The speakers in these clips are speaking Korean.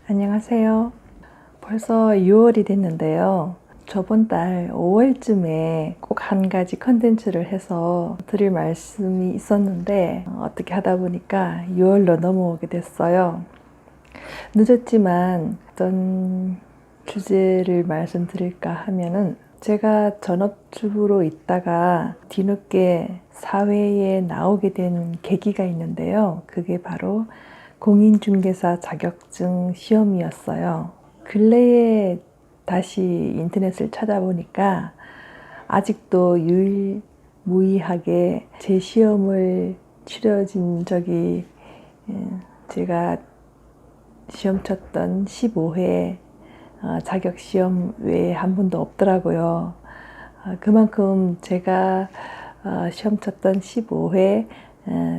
안녕하세요. 벌써 6월이 됐는데요. 저번 달 5월쯤에 꼭 한 가지 컨텐츠를 해서 드릴 말씀이 있었는데 어떻게 하다 보니까 6월로 넘어오게 됐어요. 늦었지만 어떤 주제를 말씀드릴까 하면은 제가 전업주부로 있다가 뒤늦게 사회에 나오게 된 계기가 있는데요. 그게 바로 공인중개사 자격증 시험이었어요. 근래에 다시 인터넷을 찾아보니까 아직도 유일무이하게 제 시험을 치러진 적이 제가 시험 쳤던 15회 자격시험 외에 한 번도 없더라고요. 그만큼 제가 시험 쳤던 15회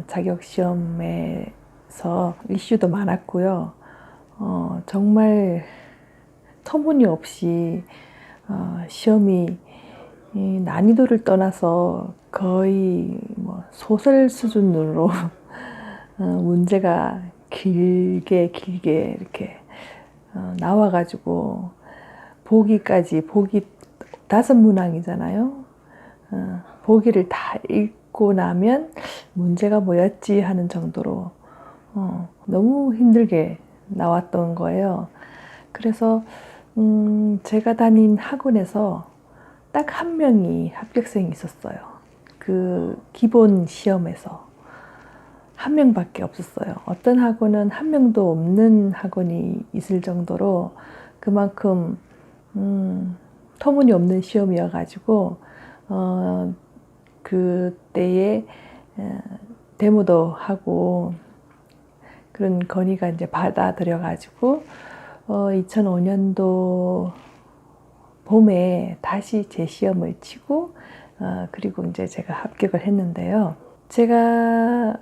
자격시험에서 이슈도 많았고요. 정말 터무니없이 시험이 난이도를 떠나서 거의 소설 수준으로 문제가 길게 이렇게 나와가지고 보기 5문항이잖아요. 보기를 다 읽고 나면 문제가 뭐였지 하는 정도로 너무 힘들게 나왔던 거예요. 그래서 제가 다닌 학원에서 딱 한 명이 합격생이 있었어요. 그 기본 시험에서 한 명밖에 없었어요. 어떤 학원은 한 명도 없는 학원이 있을 정도로 그만큼 터무니없는 시험이어가지고 그때에 데모도 하고 그런 건의가 이제 받아들여가지고 2005년도 봄에 다시 재시험을 치고 그리고 이제 제가 합격을 했는데요. 제가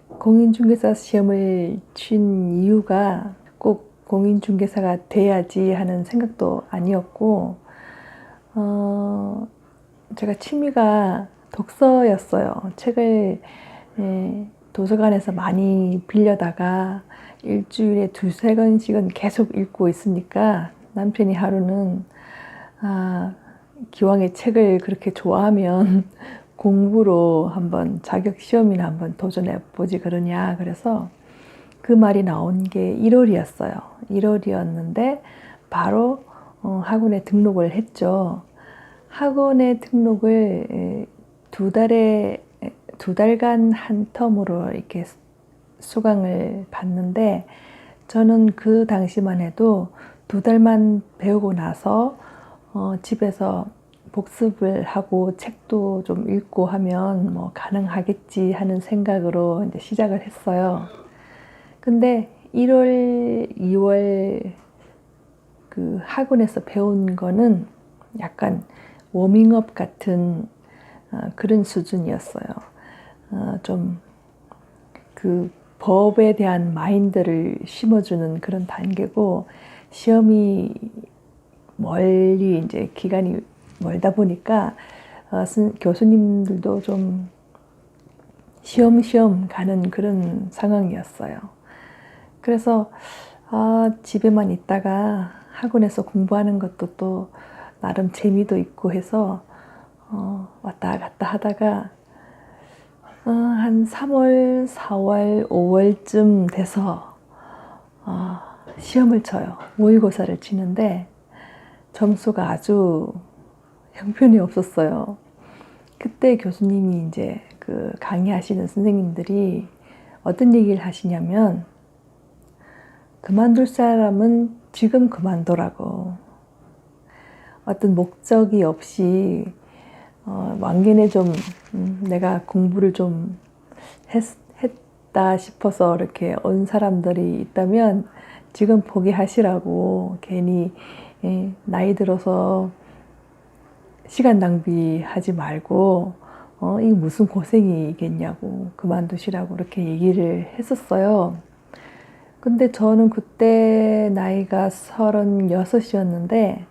공인중개사 시험을 친 이유가 꼭 공인중개사가 돼야지 하는 생각도 아니었고 제가 취미가 독서였어요. 책을 도서관에서 많이 빌려다가 일주일에 2-3권씩은 계속 읽고 있으니까 남편이 하루는 기왕에 책을 그렇게 좋아하면 공부로 한번 자격 시험이나 한번 도전해 보지 그러냐. 그래서 그 말이 나온 게 1월이었어요. 1월이었는데 바로 학원에 등록을 했죠. 학원에 등록을 두 달간 한 텀으로 이렇게 수강을 받는데 저는 그 당시만 해도 2달만 배우고 나서 집에서 복습을 하고 책도 좀 읽고 하면 뭐 가능하겠지 하는 생각으로 이제 시작을 했어요. 근데 1월, 2월 그 학원에서 배운 거는 약간 워밍업 같은 그런 수준이었어요. 좀 그 법에 대한 마인드를 심어주는 그런 단계고 시험이 멀리 이제 기간이 멀다 보니까 교수님들도 좀 시험시험 가는 그런 상황이었어요. 그래서 집에만 있다가 학원에서 공부하는 것도 또 나름 재미도 있고 해서 왔다 갔다 하다가 한 3월, 4월, 5월쯤 돼서 시험을 쳐요. 모의고사를 치는데 점수가 아주 형편이 없었어요. 그때 교수님이 이제 그 강의하시는 선생님들이 어떤 얘기를 하시냐면 그만둘 사람은 지금 그만두라고. 어떤 목적이 없이 왕년에 좀 내가 공부를 좀 했다 싶어서 이렇게 온 사람들이 있다면 지금 포기하시라고. 괜히 나이 들어서 시간 낭비하지 말고 이게 무슨 고생이겠냐고 그만두시라고 이렇게 얘기를 했었어요. 근데 저는 그때 나이가 36이었는데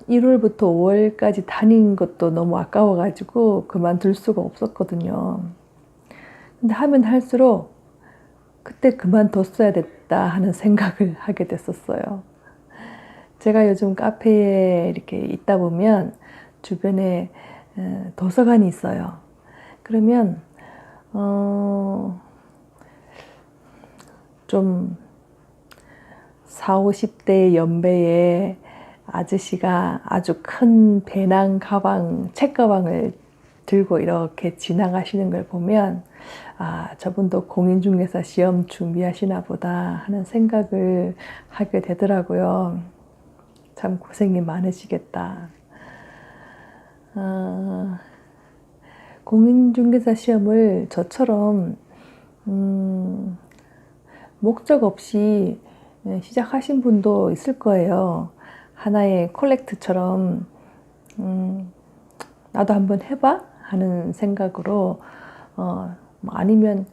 1월부터 5월까지 다닌 것도 너무 아까워가지고 그만둘 수가 없었거든요. 근데 하면 할수록 그때 그만뒀어야 됐다 하는 생각을 하게 됐었어요. 제가 요즘 카페에 이렇게 있다 보면 주변에 도서관이 있어요. 그러면 좀 40, 50대 연배의 아저씨가 아주 큰 배낭 가방, 책 가방을 들고 이렇게 지나가시는 걸 보면 아, 저분도 공인중개사 시험 준비하시나 보다 하는 생각을 하게 되더라고요. 참 고생이 많으시겠다. 공인중개사 시험을 저처럼 목적 없이 시작하신 분도 있을 거예요. 하나의 콜렉트처럼 나도 한번 해봐 하는 생각으로 아니면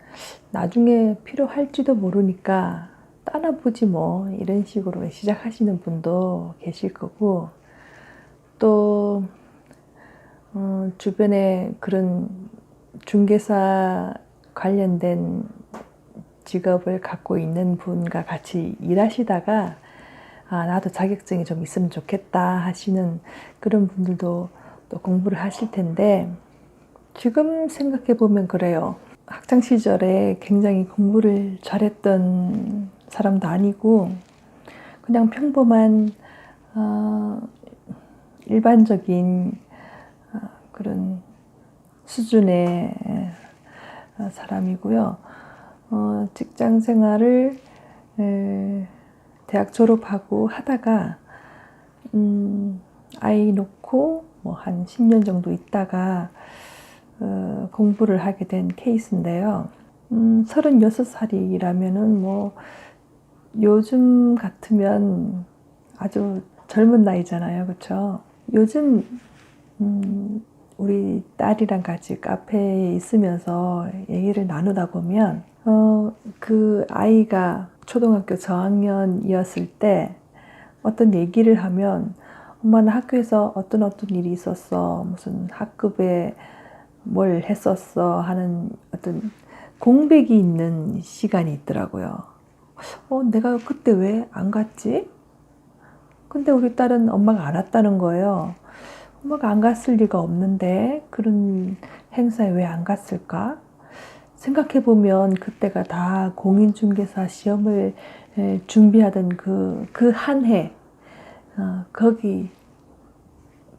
나중에 필요할지도 모르니까 따라보지 뭐 이런 식으로 시작하시는 분도 계실 거고 또 주변에 그런 중개사 관련된 직업을 갖고 있는 분과 같이 일하시다가 아, 나도 자격증이 좀 있으면 좋겠다 하시는 그런 분들도 또 공부를 하실 텐데 지금 생각해 보면 그래요. 학창 시절에 굉장히 공부를 잘했던 사람도 아니고 그냥 평범한 일반적인 그런 수준의 사람이고요. 직장 생활을 대학 졸업하고 하다가 아이 놓고 뭐 한 10년 정도 있다가 공부를 하게 된 케이스인데요. 36살이라면은 뭐 요즘 같으면 아주 젊은 나이잖아요. 그렇죠? 요즘 우리 딸이랑 같이 카페에 있으면서 얘기를 나누다 보면 그 아이가 초등학교 저학년이었을 때 어떤 얘기를 하면 엄마는 학교에서 어떤 일이 있었어. 무슨 학급에 뭘 했었어 하는 어떤 공백이 있는 시간이 있더라고요. 내가 그때 왜 안 갔지? 근데 우리 딸은 엄마가 안 왔다는 거예요. 엄마가 안 갔을 리가 없는데 그런 행사에 왜 안 갔을까? 생각해보면 그때가 다 공인중개사 시험을 준비하던 그 한 해, 거기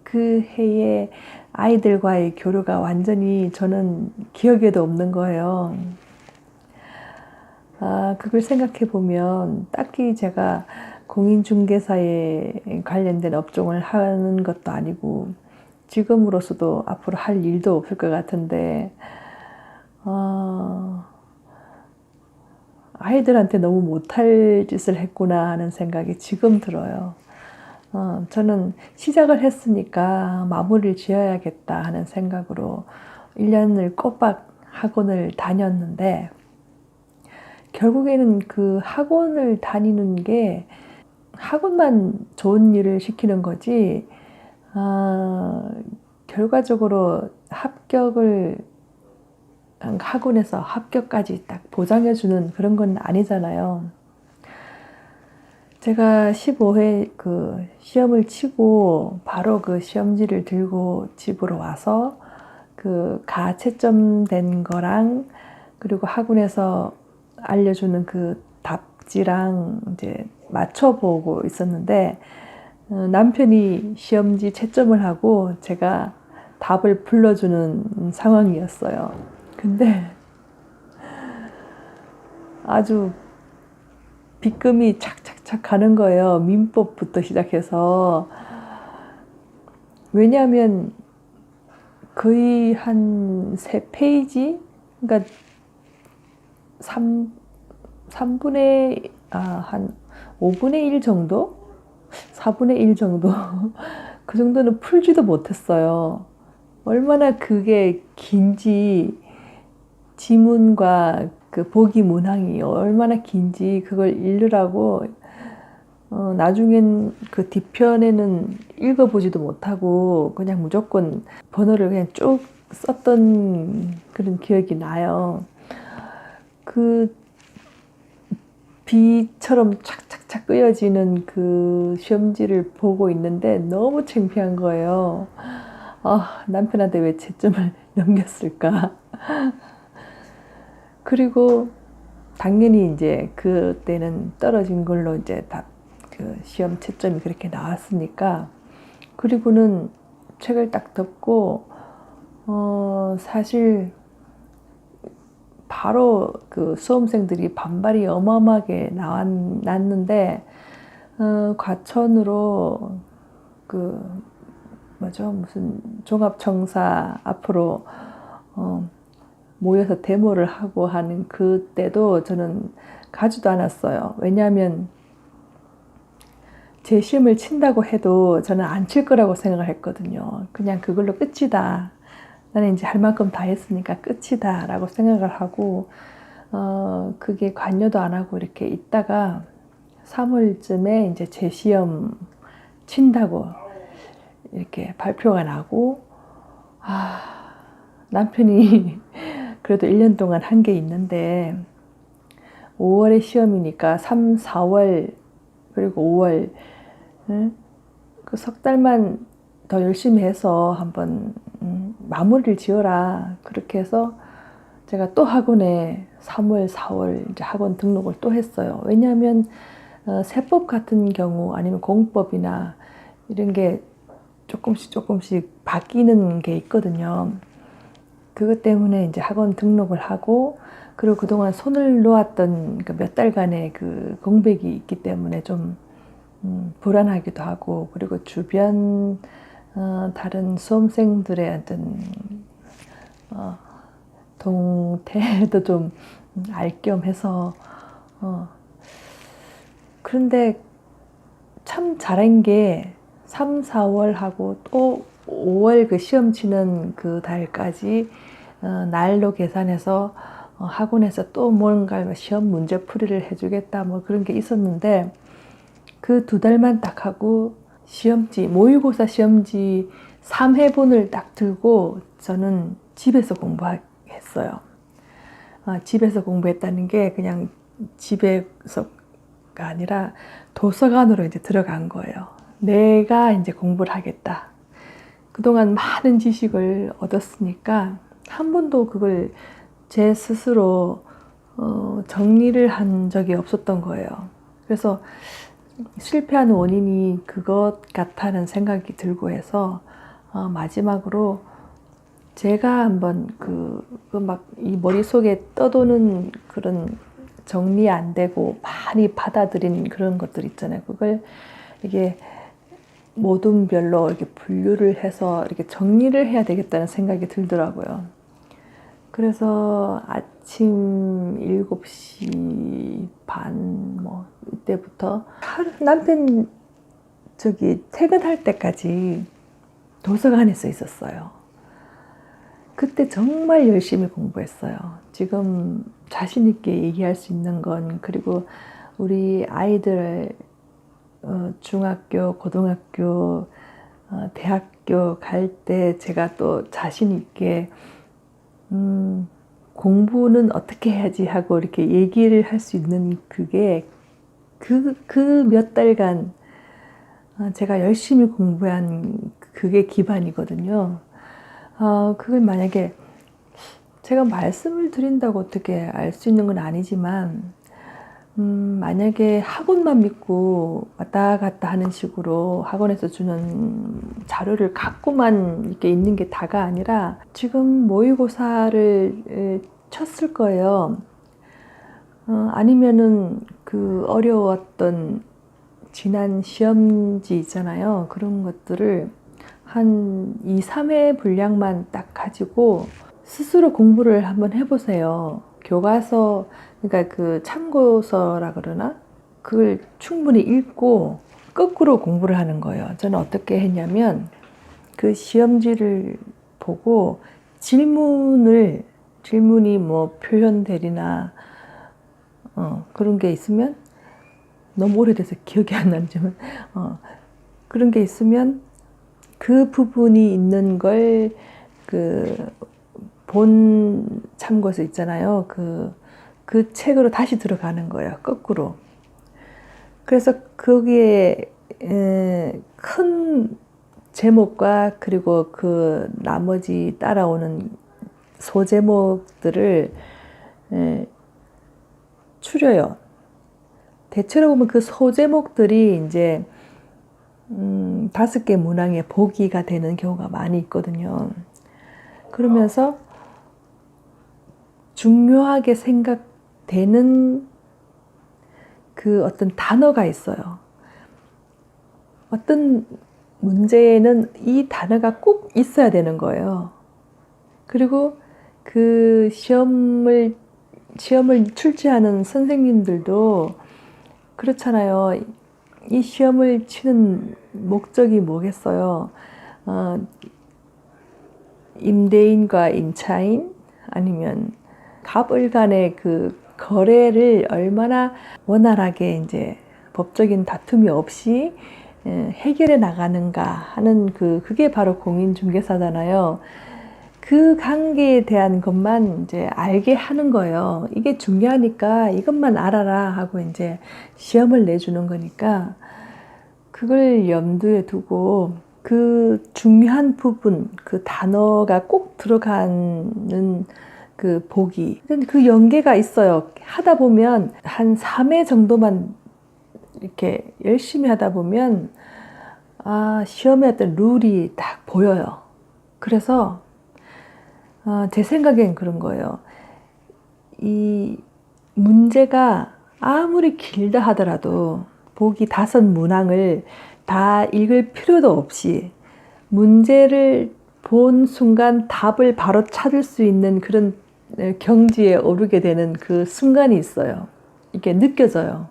그 해에 아이들과의 교류가 완전히 저는 기억에도 없는 거예요. 그걸 생각해보면 딱히 제가 공인중개사에 관련된 업종을 하는 것도 아니고 지금으로서도 앞으로 할 일도 없을 것 같은데 아이들한테 너무 못할 짓을 했구나 하는 생각이 지금 들어요. 저는 시작을 했으니까 마무리를 지어야겠다 하는 생각으로 1년을 꼬박 학원을 다녔는데 결국에는 그 학원을 다니는 게 학원만 좋은 일을 시키는 거지 결과적으로 학원에서 합격까지 딱 보장해주는 그런 건 아니잖아요. 제가 15회 그 시험을 치고 바로 그 시험지를 들고 집으로 와서 그 가채점된 거랑 그리고 학원에서 알려주는 그 답지랑 이제 맞춰보고 있었는데 남편이 시험지 채점을 하고 제가 답을 불러주는 상황이었어요. 근데 아주 빗금이 착착착 가는 거예요. 민법부터 시작해서. 왜냐하면 거의 한 3페이지? 그러니까 3분의, 한 5분의 1 정도? 4분의 1 정도? 그 정도는 풀지도 못했어요. 얼마나 그게 긴지, 지문과 그 보기 문항이 얼마나 긴지 그걸 읽으라고 나중엔 그 뒤편에는 읽어보지도 못하고 그냥 무조건 번호를 그냥 쭉 썼던 그런 기억이 나요. 그 비처럼 착착착 끄여지는 그 시험지를 보고 있는데 너무 창피한 거예요. 남편한테 왜 채점을 넘겼을까? 그리고 당연히 이제 그때는 떨어진 걸로 이제 다 그 시험 채점이 그렇게 나왔으니까, 그리고는 책을 딱 덮고 사실 바로 그 수험생들이 반발이 어마어마하게 났는데, 과천으로 그 뭐죠, 무슨 종합청사 앞으로 모여서 데모를 하고 하는 그때도 저는 가지도 않았어요. 왜냐하면 제 시험을 친다고 해도 저는 안 칠 거라고 생각을 했거든요. 그냥 그걸로 끝이다. 나는 이제 할 만큼 다 했으니까 끝이다 라고 생각을 하고, 그게 관여도 안 하고 이렇게 있다가 3월쯤에 이제 제 시험 친다고 이렇게 발표가 나고, 남편이 그래도 1년 동안 한 게 있는데 5월에 시험이니까 3, 4월 그리고 5월 그 석 달만 더 열심히 해서 한번 마무리를 지어라. 그렇게 해서 제가 또 학원에 3월, 4월 이제 학원 등록을 또 했어요. 왜냐하면 세법 같은 경우 아니면 공법이나 이런 게 조금씩 바뀌는 게 있거든요. 그것 때문에 이제 학원 등록을 하고, 그리고 그동안 손을 놓았던 그 몇 달간의 그 공백이 있기 때문에 좀 불안하기도 하고, 그리고 주변 다른 수험생들의 어떤 동태도 좀 알 겸 해서 그런데 참 잘한 게 3, 4월 하고 또 5월 그 시험 치는 그 달까지 날로 계산해서 학원에서 또 뭔가 시험 문제 풀이를 해주겠다 뭐 그런 게 있었는데, 그 2달만 딱 하고 시험지, 모의고사 시험지 3회분을 딱 들고 저는 집에서 공부했어요. 집에서 공부했다는 게 그냥 집에서가 아니라 도서관으로 이제 들어간 거예요. 내가 이제 공부를 하겠다. 그동안 많은 지식을 얻었으니까 한 번도 그걸 제 스스로 정리를 한 적이 없었던 거예요. 그래서 실패한 원인이 그것 같다는 생각이 들고 해서 마지막으로 제가 한번 막 이 머릿속에 떠도는 그런 정리 안 되고 많이 받아들인 그런 것들 있잖아요. 그걸 이게 모둠별로 이렇게 분류를 해서 이렇게 정리를 해야 되겠다는 생각이 들더라고요. 그래서 아침 7시 반 뭐 이때부터 남편 퇴근할 때까지 도서관에서 있었어요. 그때 정말 열심히 공부했어요. 지금 자신 있게 얘기할 수 있는 건, 그리고 우리 아이들 중학교, 고등학교, 대학교 갈 때 제가 또 자신 있게 공부는 어떻게 해야지 하고 이렇게 얘기를 할 수 있는 그게 그 몇 달간 제가 열심히 공부한 그게 기반이거든요. 그걸 만약에 제가 말씀을 드린다고 어떻게 알 수 있는 건 아니지만, 만약에 학원만 믿고 왔다 갔다 하는 식으로 학원에서 주는 자료를 갖고만 이렇게 있는 게 다가 아니라, 지금 모의고사를 쳤을 거예요. 아니면은 그 어려웠던 지난 시험지 있잖아요. 그런 것들을 한 2, 3회 분량만 딱 가지고 스스로 공부를 한번 해보세요. 교과서, 그러니까 그 참고서라 그러나? 그걸 충분히 읽고 거꾸로 공부를 하는 거예요. 저는 어떻게 했냐면 그 시험지를 보고 질문이 뭐 표현되리나 그런 게 있으면, 너무 오래돼서 기억이 안 나지만 그런 게 있으면 그 부분이 있는 걸 본 참고서 있잖아요. 그 그 책으로 다시 들어가는 거예요. 거꾸로. 그래서 거기에 큰 제목과 그리고 그 나머지 따라오는 소제목들을 추려요. 대체로 보면 그 소제목들이 이제 5개 문항의 보기가 되는 경우가 많이 있거든요. 그러면서 중요하게 생각되는 그 어떤 단어가 있어요. 어떤 문제에는 이 단어가 꼭 있어야 되는 거예요. 그리고 그 시험을 출제하는 선생님들도 그렇잖아요. 이 시험을 치는 목적이 뭐겠어요? 임대인과 임차인 아니면 갑을 간의 그 거래를 얼마나 원활하게 이제 법적인 다툼이 없이 해결해 나가는가 하는 그게 바로 공인중개사잖아요. 그 관계에 대한 것만 이제 알게 하는 거예요. 이게 중요하니까 이것만 알아라 하고 이제 시험을 내주는 거니까 그걸 염두에 두고 그 중요한 부분, 그 단어가 꼭 들어가는 그 보기. 그 연계가 있어요. 하다 보면 한 3회 정도만 이렇게 열심히 하다 보면 시험의 어떤 룰이 딱 보여요. 그래서 제 생각엔 그런 거예요. 이 문제가 아무리 길다 하더라도 보기 5문항을 다 읽을 필요도 없이 문제를 본 순간 답을 바로 찾을 수 있는 그런 경지에 오르게 되는 그 순간이 있어요. 이게 느껴져요.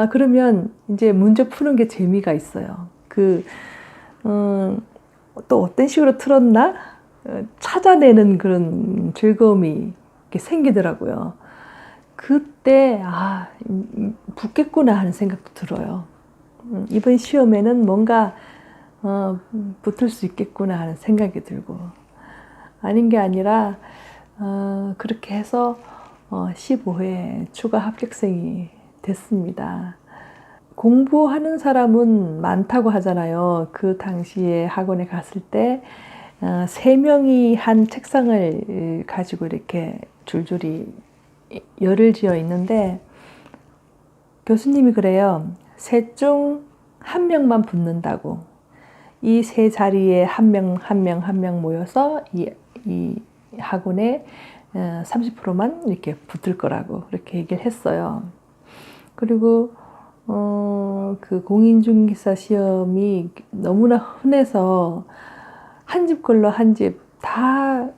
그러면 이제 문제 푸는 게 재미가 있어요. 또 어떤 식으로 틀었나? 찾아내는 그런 즐거움이 이렇게 생기더라고요. 그때 붙겠구나 하는 생각도 들어요. 이번 시험에는 뭔가 붙을 수 있겠구나 하는 생각이 들고 아닌 게 아니라 그렇게 해서 15회 추가 합격생이 됐습니다. 공부하는 사람은 많다고 하잖아요. 그 당시에 학원에 갔을 때 3명이 한 책상을 가지고 이렇게 줄줄이 열을 지어 있는데 교수님이 그래요. 셋 중 한 명만 붙는다고. 이 3자리에 한 명 모여서 이 학원에 30%만 이렇게 붙을 거라고 그렇게 얘기를 했어요. 그리고 그 공인중개사 시험이 너무나 흔해서 한 집 걸러 한 집 다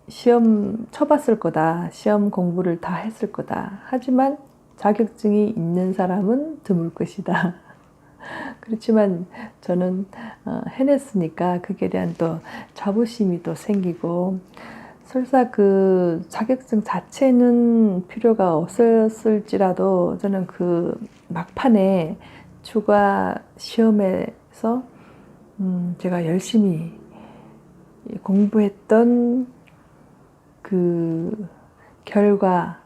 시험 쳐봤을 거다. 시험 공부를 다 했을 거다. 하지만 자격증이 있는 사람은 드물 것이다. 그렇지만 저는 해냈으니까 그게 대한 또 자부심이 또 생기고 설사 그 자격증 자체는 필요가 없었을지라도 저는 그 막판에 추가 시험에서 제가 열심히 공부했던 그 결과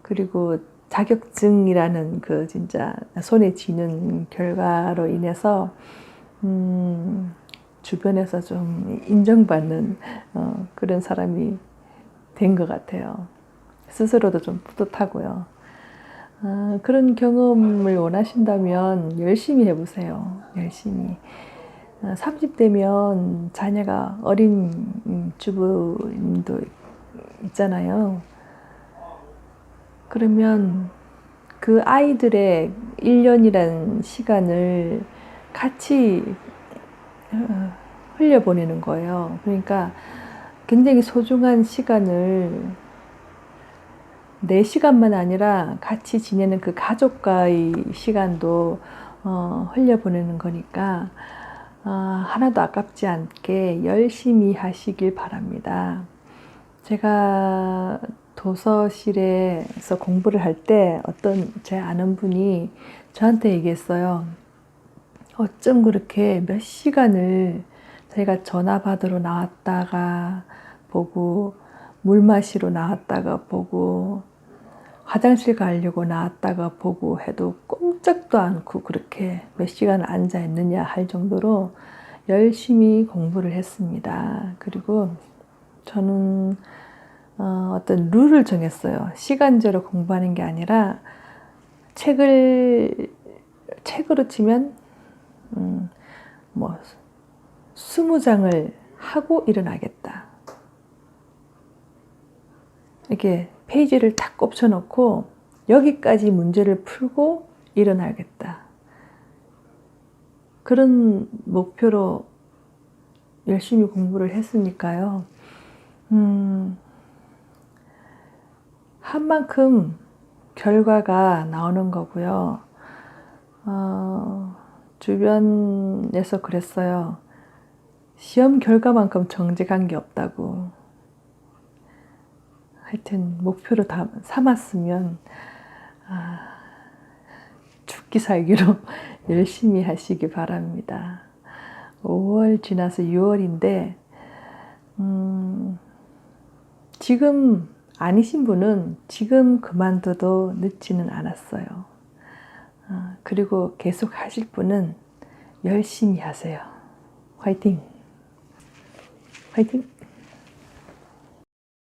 그리고 자격증이라는 그 진짜 손에 쥐는 결과로 인해서 주변에서 좀 인정받는 그런 사람이 된 것 같아요. 스스로도 좀 뿌듯하고요. 그런 경험을 원하신다면 열심히 해보세요. 열심히. 30대면 자녀가 어린 주부님도 있잖아요. 그러면 그 아이들의 1년이라는 시간을 같이 흘려보내는 거예요. 그러니까 굉장히 소중한 시간을 내 시간만 아니라 같이 지내는 그 가족과의 시간도 흘려보내는 거니까 하나도 아깝지 않게 열심히 하시길 바랍니다. 제가 도서실에서 공부를 할 때 어떤 제 아는 분이 저한테 얘기했어요. 어쩜 그렇게 몇 시간을 제가 전화 받으러 나왔다가 보고 물 마시러 나왔다가 보고 화장실 가려고 나왔다가 보고 해도 꼼짝도 않고 그렇게 몇 시간 앉아 있느냐 할 정도로 열심히 공부를 했습니다. 그리고 저는 어떤 룰을 정했어요. 시간제로 공부하는 게 아니라 책으로 치면 뭐 20장을 하고 일어나겠다. 이렇게 페이지를 탁 꼽쳐놓고 여기까지 문제를 풀고 일어나겠다. 그런 목표로 열심히 공부를 했으니까요. 한 만큼 결과가 나오는 거고요. 주변에서 그랬어요. 시험 결과만큼 정직한 게 없다고. 하여튼 목표로 다 삼았으면 죽기 살기로 열심히 하시기 바랍니다. 5월 지나서 6월인데 지금 아니신 분은 지금 그만둬도 늦지는 않았어요. 그리고 계속 하실 분은 열심히 하세요. 화이팅! 화이팅!